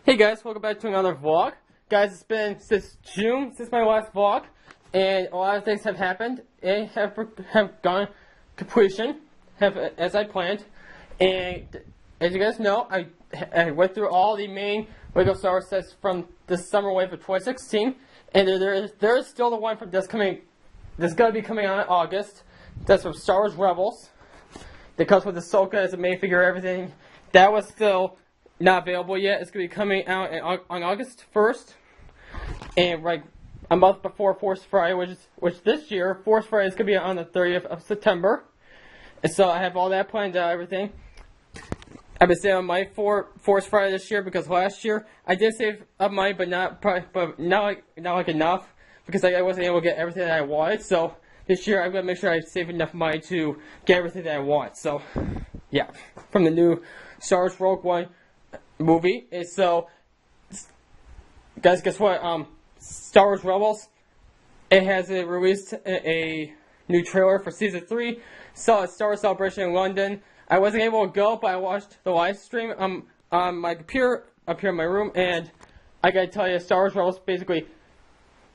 Hey guys, welcome back to another vlog. Guys, it's been since June since my last vlog, and a lot of things have happened and have gone completion, as I planned. And as you guys know, I went through all the main LEGO Star Wars sets from the summer wave of 2016, and there is still the one from that's gonna be coming out in August. That's from Star Wars Rebels. That comes with Ahsoka as a main figure, everything. That was still not available yet. It's going to be coming out on August 1st, and like a month before Force Friday, which this year Force Friday is going to be on the 30th of September. And so I have all that planned out, everything. I've been saving money for Force Friday this year because last year I did save up money, but not like enough, because I wasn't able to get everything that I wanted. So this year I'm going to make sure I save enough money to get everything that I want. So yeah, from the new Star Wars Rogue One movie. And so, guys, guess what? Star Wars Rebels, it has released a new trailer for Season 3. Saw a Star Wars Celebration in London. I wasn't able to go, but I watched the live stream on my computer up here in my room, and I gotta tell you, Star Wars Rebels basically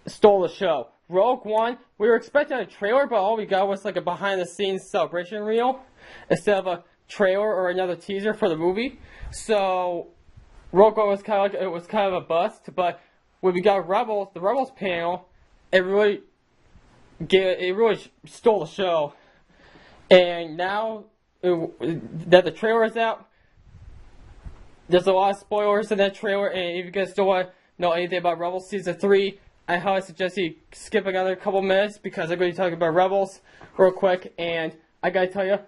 stole the show. Rogue One, we were expecting a trailer, but all we got was like a behind-the-scenes celebration reel instead of a trailer or another teaser for the movie. So Rogue One was kind of a bust, but when we got Rebels, the Rebels panel, it really stole the show. And now that the trailer is out, there's a lot of spoilers in that trailer, and if you guys don't want to know anything about Rebels Season 3, I highly suggest you skip another couple minutes, because I'm going to be talking about Rebels real quick. And I gotta tell you,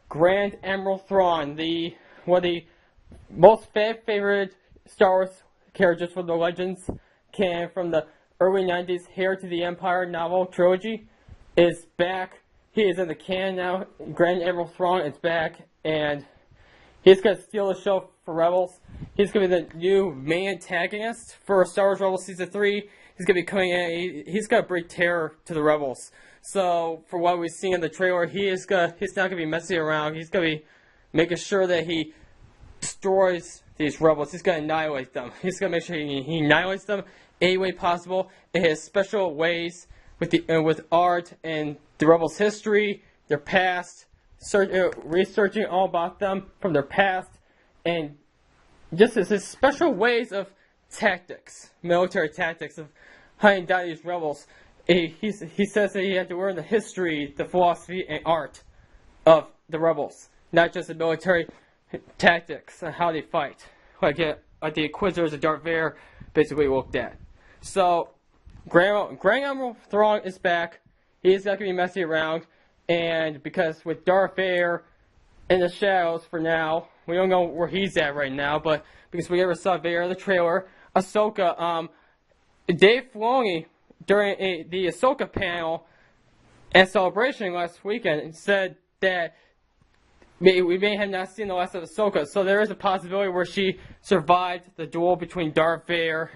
Grand Admiral Thrawn, one of the most favorite Star Wars characters from the Legends, came from the early 90s Heir to the Empire novel trilogy, is back. He is in the canon now. Grand Admiral Thrawn is back, and he's going to steal the show for Rebels. He's going to be the new main antagonist for Star Wars Rebels Season 3. He's going to be coming in. He's going to bring terror to the Rebels. So, for what we've seen in the trailer, he's not going to be messing around. He's going to be making sure that he destroys these Rebels. He's going to annihilate them. He's going to make sure he annihilates them any way possible. In his special ways with art and the Rebels' history, their past, researching all about them from their past, and just his special ways of tactics, military tactics, of hunting down these Rebels. He says that he had to learn the history, the philosophy, and art of the Rebels, not just the military tactics and how they fight, like the Inquisitors of Darth Vader basically looked at. So, Grand Admiral Thrawn is back. He's not going to be messing around, and because with Darth Vader in the shadows for now, we don't know where he's at right now, but because we never saw Vader in the trailer, Ahsoka, Dave Filoni, during the Ahsoka panel at Celebration last weekend, said that we may have not seen the last of Ahsoka, so there is a possibility where she survived the duel between Darth Vader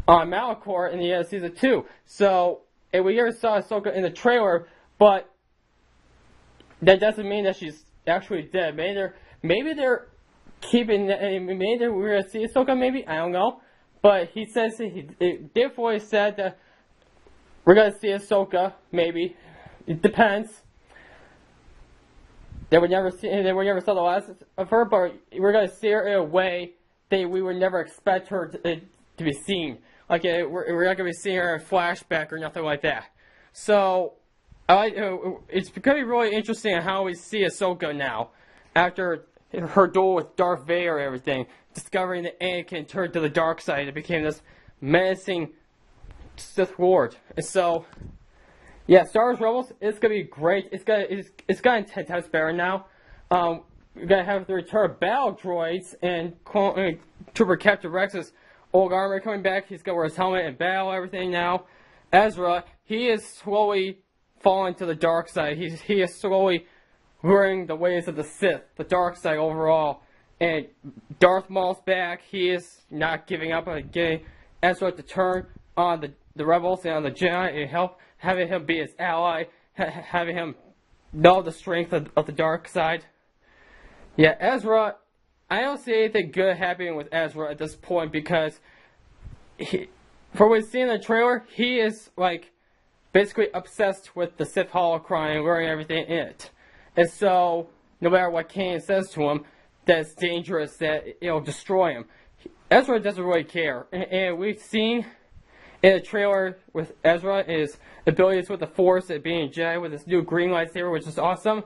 on Malachor in the end of Season 2. So, and we never saw Ahsoka in the trailer, but that doesn't mean that she's actually dead. Maybe they're keeping, maybe we're going to see Ahsoka, maybe, I don't know. But he says, Dave Filoni said that we're going to see Ahsoka, maybe. It depends. They would never saw the last of her, but we're going to see her in a way that we would never expect her to be seen. Like, we're not going to be seeing her in a flashback or nothing like that. So, it's going to be really interesting how we see Ahsoka now, after her duel with Darth Vader and everything, discovering that Anakin turned to the dark side and became this menacing Sith Lord. And so, yeah, Star Wars Rebels, it's going to be great. It's gotten 10 times better now. We're going to have the return of battle droids, and Trooper Captain Rex's old armor coming back. He's going to wear his helmet and battle everything now. Ezra, he is slowly falling to the dark side. He is slowly learning the ways of the Sith, the dark side overall. And Darth Maul's back. He is not giving up on getting Ezra to turn on the Rebels and on the Jedi, and having him be his ally, having him know the strength of the dark side. Yeah, Ezra I don't see anything good happening with Ezra at this point because for what we see in the trailer, he is like basically obsessed with the Sith holocron and learning everything in it. And so, no matter what Kanan says to him, that's dangerous, that it'll destroy him. Ezra doesn't really care. And we've seen in the trailer with Ezra his abilities with the Force, and being a Jedi with his new green lightsaber, which is awesome.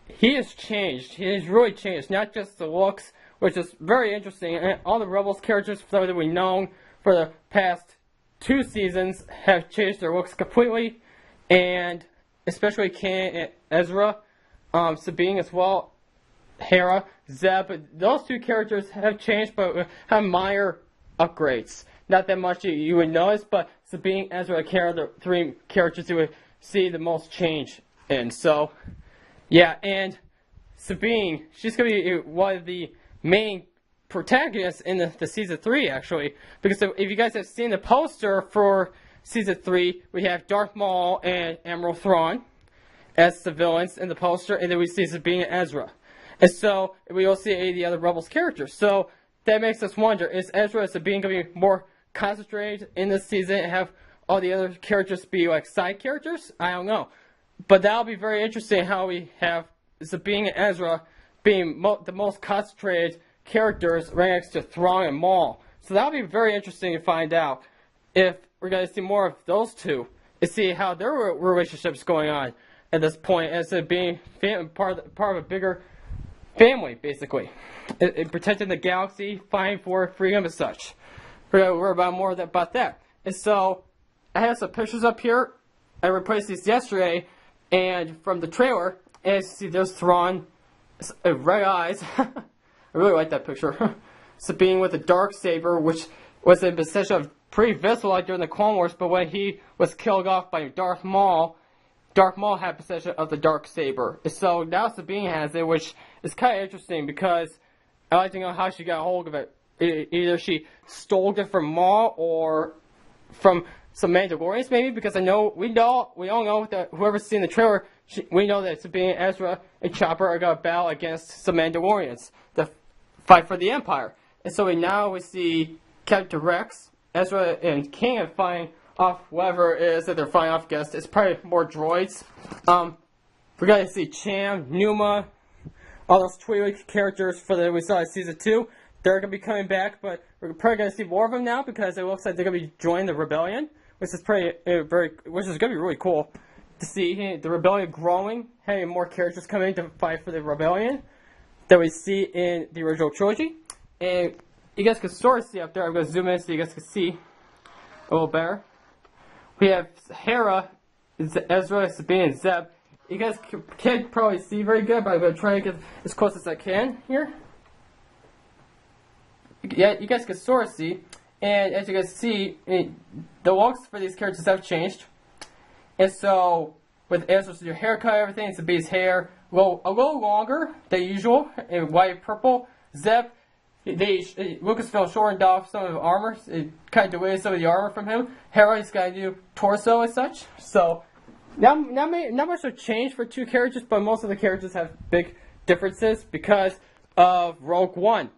He has changed. He has really changed. Not just the looks, which is very interesting. And all the Rebels characters that we've known for the past 2 seasons have changed their looks completely. And especially Kanan and Ezra, Sabine as well, Hera, Zeb. Those 2 characters have changed, but have minor upgrades. Not that much you would notice, but Sabine, Ezra, and Hera, the 3 characters you would see the most change in. So, yeah, and Sabine, she's going to be one of the main protagonists in the Season 3, actually. Because if you guys have seen the poster for Season 3, we have Darth Maul and Admiral Thrawn as the villains in the poster, and then we see Sabine and Ezra. And so, we will see any of the other Rebels characters. So, that makes us wonder, is Ezra and Sabine going to be more concentrated in this season and have all the other characters be like side characters? I don't know. But that'll be very interesting how we have Sabine and Ezra being the most concentrated characters right next to Thrawn and Maul. So that'll be very interesting to find out if we're going to see more of those 2 and see how their relationship's going on at this point, as it being part of a bigger family, basically. Protecting the galaxy, fighting for freedom and such. We're going to worry about more about that. And so, I have some pictures up here. I replaced these yesterday, and from the trailer, and as you see, there's Thrawn, red eyes. I really like that picture. Sabine with a dark saber, which was in possession of pretty visible during the Clone Wars, but when he was killed off by Darth Maul had possession of the dark saber. So now Sabine has it, which is kind of interesting because I like to know how she got a hold of it. Either she stole it from Maul or from some Mandalorians, maybe, because we all know that whoever's seen the trailer, we know that Sabine, Ezra, and Chopper are going to battle against some Mandalorians to fight for the Empire. And so now we see Captain Rex, Ezra, and Kanan fighting off whoever it is that they're fighting off against. It's probably more droids. We're going to see Cham, Numa, all those Twi'lek characters we saw in Season 2. They're going to be coming back, but we're probably going to see more of them now because it looks like they're going to be joining the Rebellion, which is going to be really cool to see the Rebellion growing, having more characters coming in to fight for the Rebellion that we see in the original trilogy. And you guys can sort of see up there. I'm going to zoom in so you guys can see a little better. We have Hera, Ezra, Sabine, and Zeb. You guys can't probably see very good, but I'm going to try to get as close as I can here. Yeah, you guys can sort of see. And as you guys see, the looks for these characters have changed. And so, with Ezra's new haircut and everything, Sabine's hair a little longer than usual, in white and purple. Zeb, Lucasfilm shortened off some of the armor, it kind of delayed some of the armor from him. Hera's got a new torso and such. So, not much of a change for 2 characters, but most of the characters have big differences because of Rogue One.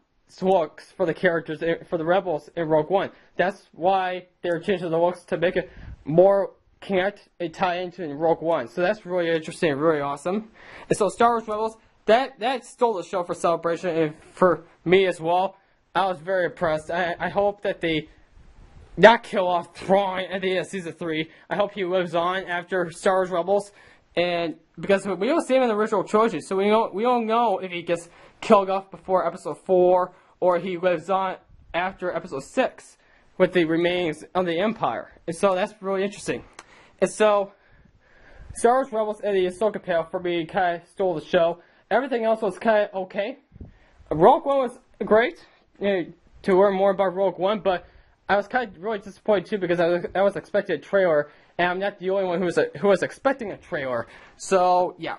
Looks for the characters, for the Rebels in Rogue One. That's why they're changing the looks to make it more connect and tie into in Rogue One. So that's really interesting and really awesome. And so Star Wars Rebels, that stole the show for Celebration, and for me as well. I was very impressed. I hope that they not kill off Thrawn at the end of Season 3. I hope he lives on after Star Wars Rebels, and because we don't see him in the original trilogy, so we don't know if he gets killed off before Episode 4 or he lives on after Episode 6 with the remains of the Empire. And so that's really interesting. And so Star Wars Rebels and the Ahsoka Pale for me kind of stole the show. Everything else was kind of okay. Rogue One was great, to learn more about Rogue One, but I was kind of really disappointed too because I was expecting a trailer, and I'm not the only one who was expecting a trailer. So yeah.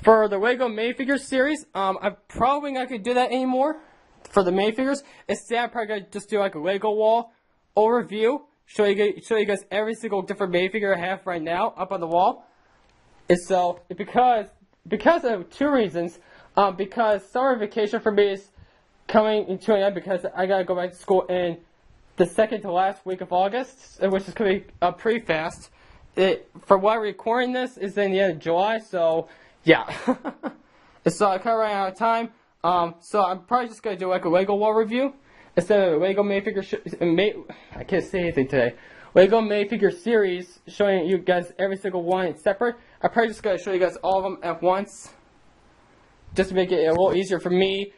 For the Lego minifigures series, I'm probably not going to do that anymore for the minifigures. Instead, I'm probably going to just do like a Lego wall overview, show you guys every single different minifigure I have right now up on the wall. And so, because because of two reasons. Because summer vacation for me is coming to an end because I gotta go back to school in the second to last week of August, which is coming up pretty fast. For why we're recording this is in the end of July, so yeah. So I kind of ran out of time. So I'm probably just gonna do like a Lego wall review instead of a Lego minifigure. I can't say anything today. Lego minifigure series showing you guys every single one separate. I'm probably just gonna show you guys all of them at once, just to make it a little easier for me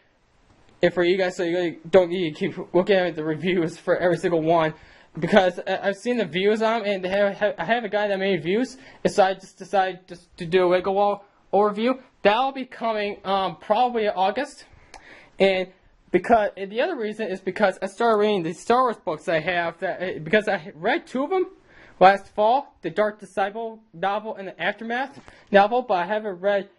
and for you guys, so you really don't need to keep looking at the reviews for every single one. Because I've seen the views on them, and I have a guy that made views, and so I just decided just to do a Lego wall overview. That'll be coming probably in August. And the other reason is because I started reading the Star Wars books I have, because I read two of them last fall, the Dark Disciple novel and the Aftermath novel, but I haven't read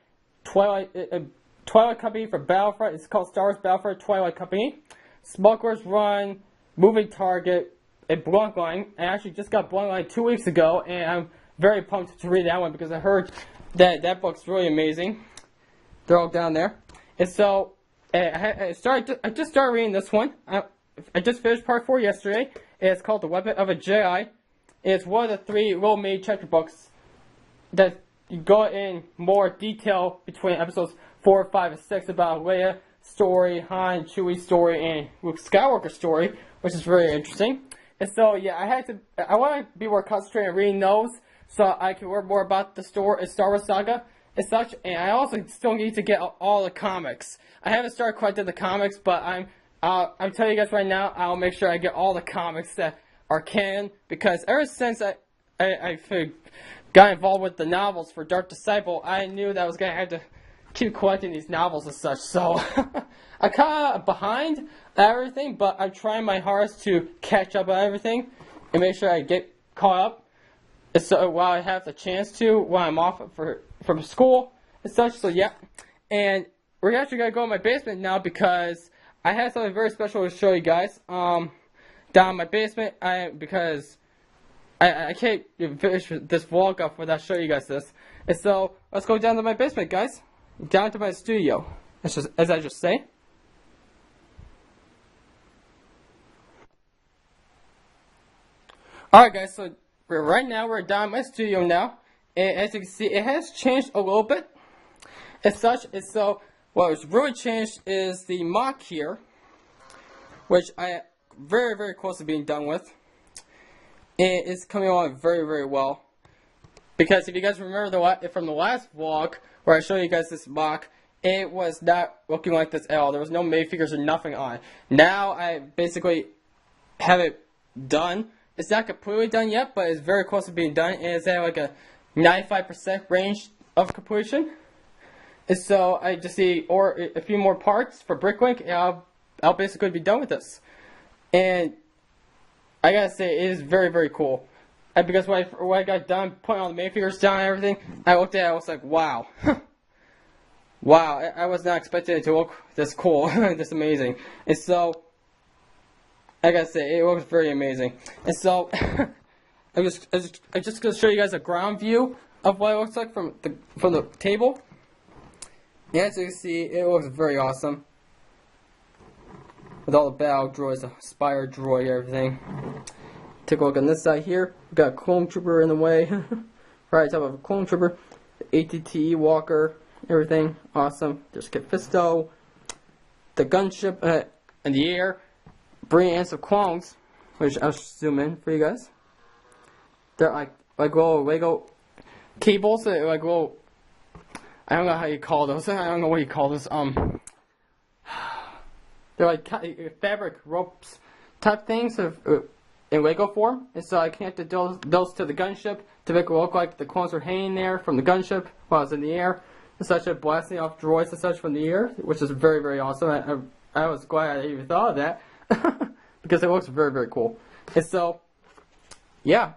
Twilight Company for Battlefront. It's called Star Wars Battlefront Twilight Company, Smuggler's Run, Moving Target, and Bluntline. I actually just got Bluntline 2 weeks ago, and I'm very pumped to read that one because I heard that book's really amazing. They're all down there. And so I just started reading this one. I just finished part 4 yesterday. It's called The Weapon of a Jedi. It's one of the 3 little mini chapter books that go in more detail between episodes 4, 5, and 6 about Leia story, Han, Chewie story, and Luke Skywalker story, which is very interesting. And so, yeah, I want to be more concentrated on reading those so I can learn more about the Star Wars saga and such. And I also still need to get all the comics. I haven't started collecting the comics, but I'm telling you guys right now, I'll make sure I get all the comics that are canon, because ever since I got involved with the novels for Dark Disciple, I knew that I was going to have to keep collecting these novels and such. So I'm kind of behind everything, but I'm trying my hardest to catch up on everything and make sure I get caught up. And so while I have the chance to, while I'm off from school and such. So yeah, and we're actually gonna go in my basement now because I have something very special to show you guys. Down in my basement, because I can't finish this vlog up without showing you guys this. And so let's go down to my basement, guys. Down to my studio, as I just say. Alright guys, so right now we're down in my studio now, and as you can see, it has changed a little bit as such. And so what's really changed is the MOC here, which I am very, very close to being done with, and it's coming along very, very well. Because if you guys remember from the last vlog where I showed you guys this MOC, it was not looking like this at all. There was no minifigures or nothing on it. Now I basically have it done. It's not completely done yet, but it's very close to being done, and it's at like a 95% range of completion. And so I just need a few more parts for Bricklink, and I'll basically be done with this. And I gotta say, it is very, very cool. And because when I got done putting all the minifigures down and everything, I looked at it, I was like, wow. Wow, I was not expecting it to look this cool, this amazing. And so I gotta say, it looks very amazing. And so I'm just gonna show you guys a ground view of what it looks like from the table. And as you can see, it looks very awesome. With all the battle droids, the spire droid, everything. Take a look on this side here. We've got a clone trooper in the way. Right on top of a clone trooper. The ATT walker, everything. Awesome. There's Kit Fisto. The gunship in the air. Bringing in some clones, which I'll zoom in for you guys. They're like little Lego cables, like little, I don't know how you call those. I don't know what you call this. They're like fabric ropes type things in Lego form. And so I connected those to the gunship to make it look like the clones were hanging there from the gunship while it's in the air, and such, blasting off droids and such from the air, which is very, very awesome. I was glad I even thought of that. Because it looks very, very cool. And so, yeah.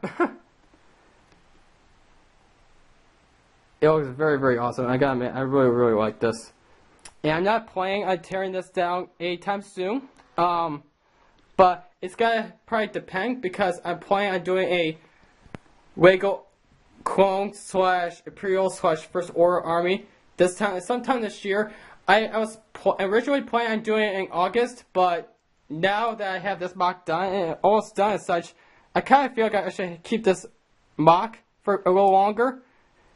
It looks very, very awesome. I gotta admit, I really, really like this. And I'm not planning on tearing this down anytime soon. But it's gonna probably depend, because I'm planning on doing a Lego clone / Imperial / First Order Army this time, sometime this year. I was originally planning on doing it in August, but now that I have this mock done and almost done as such, I kind of feel like I should keep this mock for a little longer,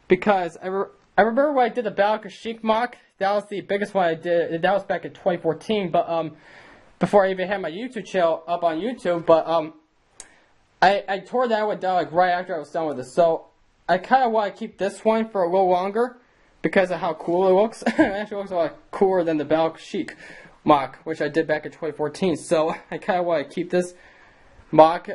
because I remember when I did the Battle Kashyyyk mock. That was the biggest one I did. That was back in 2014, but before I even had my YouTube channel up on YouTube. But I tore that one down like right after I was done with it. So I kind of want to keep this one for a little longer because of how cool it looks. It actually looks a lot cooler than the Battle Kashyyyk mock, which I did back in 2014. So I kind of want to keep this mock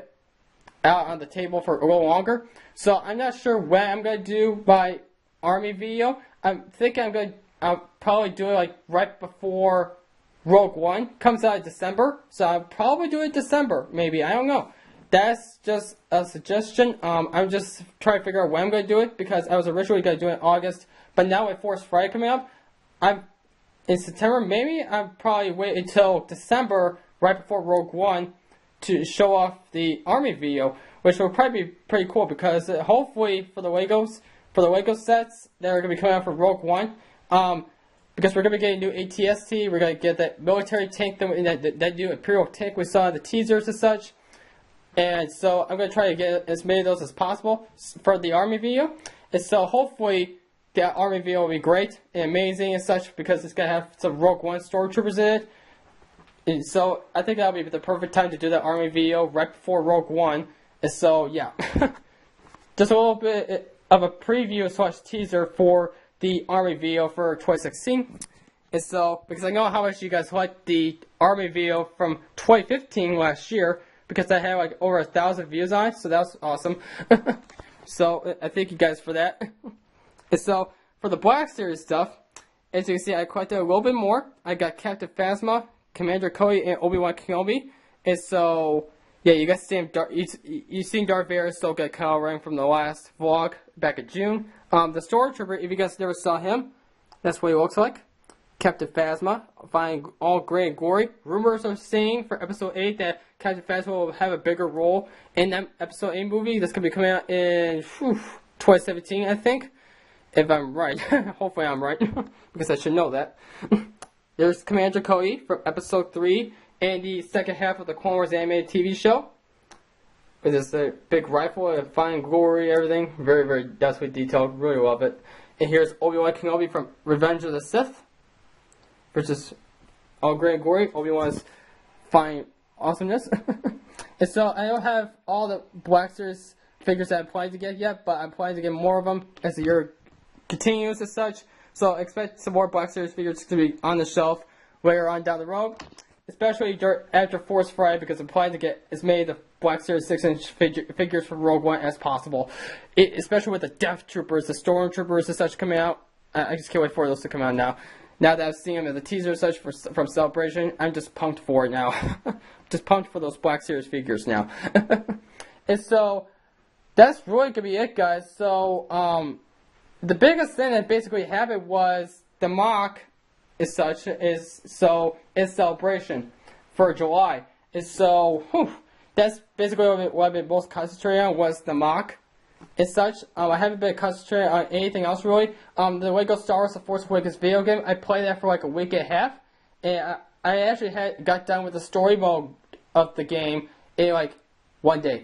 out on the table for a little longer. So I'm not sure when I'm going to do my army video. I'm thinking I'll probably do it like right before Rogue One comes out in December. So I'll probably do it in December, maybe. I don't know. That's just a suggestion. I'm just trying to figure out when I'm going to do it, because I was originally going to do it in August. But now with Force Friday coming up, I'm in September. Maybe I'll probably wait until December, right before Rogue One, to show off the army video, which will probably be pretty cool, because hopefully for the Lego sets that are going to be coming out for Rogue One, because we're going to be getting new ATST, we're going to get that military tank, that new Imperial tank we saw in the teasers and such, and so I'm going to try to get as many of those as possible for the army video, and so hopefully that army video will be great and amazing and such, because it's going to have some Rogue One stormtroopers in it. And so I think that'll be the perfect time to do that army video right before Rogue One. And so yeah, just a little bit of a preview / teaser for the army video for 2016. And so, because I know how much you guys liked the army video from 2015 last year, because I had like over 1,000 views on it, so that was awesome. So I thank you guys for that. And so for the Black Series stuff, as you can see, I collected a little bit more. I got Captain Phasma, Commander Cody, and Obi-Wan Kenobi. And so, yeah, you guys see him. You seen Darth Vader still get Kylo Ren from the last vlog back in June. The Stormtrooper, if you guys never saw him, that's what he looks like. Captain Phasma, finding all gray and gory. Rumors are saying for Episode 8 that Captain Phasma will have a bigger role in that Episode 8 movie. That's going to be coming out in 2017, I think. If I'm right. Hopefully I'm right, because I should know that. There's Commander Cody from Episode 3 and the second half of the Clone Wars animated TV show. With this big rifle and fine glory, everything. Very, very densely detailed. Really love it. And here's Obi-Wan Kenobi from Revenge of the Sith. Versus all gray and gory. Obi-Wan's fine awesomeness. And so I don't have all the Black Series figures that I'm planning to get yet, but I'm planning to get more of them as the year continues as such. So expect some more Black Series figures to be on the shelf later on down the road, especially after Force Friday, because I'm planning to get as many of the Black Series 6-inch figures from Rogue One as possible. Especially with the Death Troopers, the Stormtroopers and such coming out. I just can't wait for those to come out now. Now that I've seen them in the teaser and such from Celebration, I'm just pumped for it now. Just pumped for those Black Series figures now. And so that's really gonna be it, guys. So the biggest thing that basically happened was the mock is Celebration for July. And so that's basically what I've been most concentrating on, was the mock and such. I haven't been concentrating on anything else really. The Lego Star Wars The Force Awakens video game, I played that for like a week and a half, and I actually got done with the story mode of the game in like one day.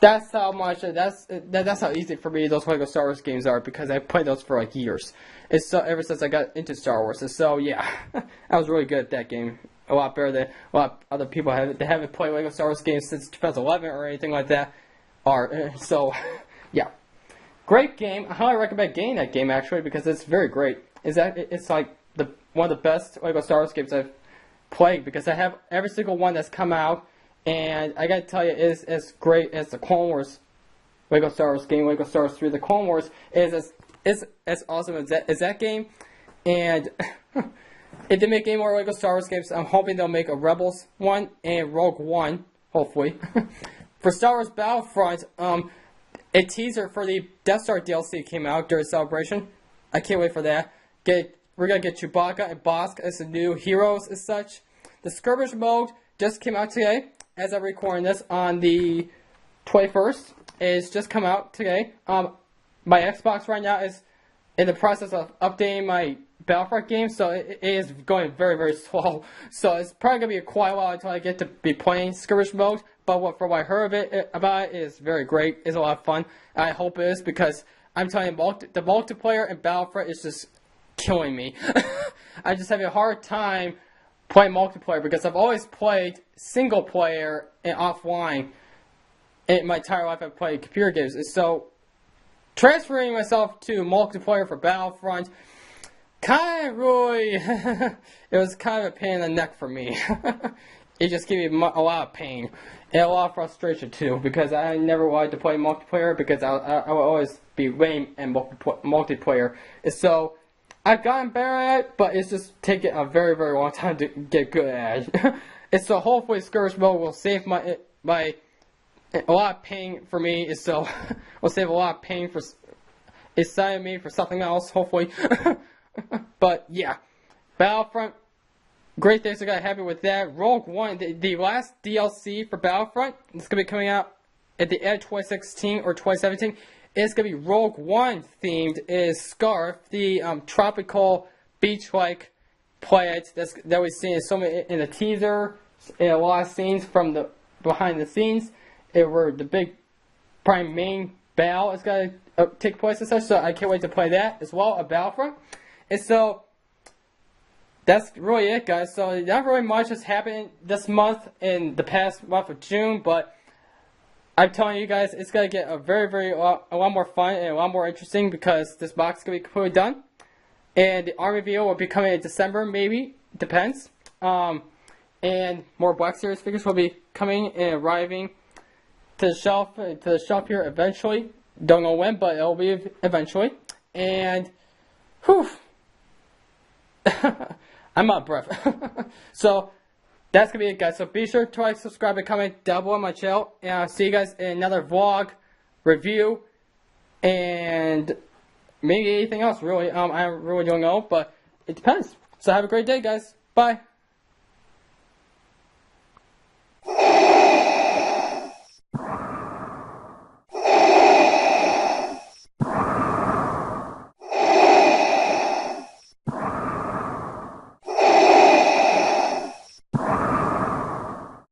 That's how much. That's how easy for me those Lego Star Wars games are, because I played those for like years. And so ever since I got into Star Wars, and so yeah, I was really good at that game. A lot better than a lot of other people that haven't played Lego Star Wars games since 2011 or anything like that. So yeah, great game. I highly recommend getting that game actually, because it's very great. It's like one of the best Lego Star Wars games I've played, because I have every single one that's come out. And I gotta tell you, it's as great as the Clone Wars Lego Star Wars game, Lego Star Wars 3, the Clone Wars, is as awesome as that game. And if they make any more Lego Star Wars games, I'm hoping they'll make a Rebels one and Rogue One, hopefully. For Star Wars Battlefront, a teaser for the Death Star DLC came out during Celebration. I can't wait for that. We're gonna get Chewbacca and Bossk as the new heroes as such. The skirmish mode just came out today, as I'm recording this on the 21st. It's just come out today. My Xbox right now is in the process of updating my Battlefront game, so it is going very, very slow. So it's probably going to be a quiet while until I get to be playing skirmish mode. But from what I heard about it is very great. It's a lot of fun. I hope it is, because I'm telling you, the multiplayer in Battlefront is just killing me. I'm just having a hard time playing multiplayer because I've always played single player and offline. In my entire life, I've played computer games. And so transferring myself to multiplayer for Battlefront kind of really, it was kind of a pain in the neck for me. It just gave me a lot of pain and a lot of frustration too, because I never wanted to play multiplayer because I would always be lame in multiplayer. And so I've gotten better at it, but it's just taken a very, very long time to get good at it. And so hopefully skirmish mode will save my a lot of pain for me. And so will save a lot of pain for inside of me for something else, hopefully. But yeah, Battlefront, great things I got happy with that. Rogue One, the last DLC for Battlefront, it's going to be coming out at the end of 2016 or 2017. It's going to be Rogue One themed. Is Scarf, the tropical beach-like planet that we've seen in the teaser, in a lot of scenes from the behind the scenes, where the big prime main battle is going to take place and such. So I can't wait to play that as well, a Battlefront. And so that's really it, guys. So not really much has happened this month in the past month of June, but I'm telling you guys, it's going to get a lot more fun and a lot more interesting, because this box is going to be completely done. And the army video will be coming in December, maybe. Depends. And more Black Series figures will be coming and arriving to the shelf here eventually. Don't know when, but it'll be eventually. And, whew. I'm out of breath. So, that's going to be it, guys. So be sure to like, subscribe, and comment down below on my channel. And I'll see you guys in another vlog, review, and maybe anything else, really. I really don't know, but it depends. So have a great day, guys. Bye.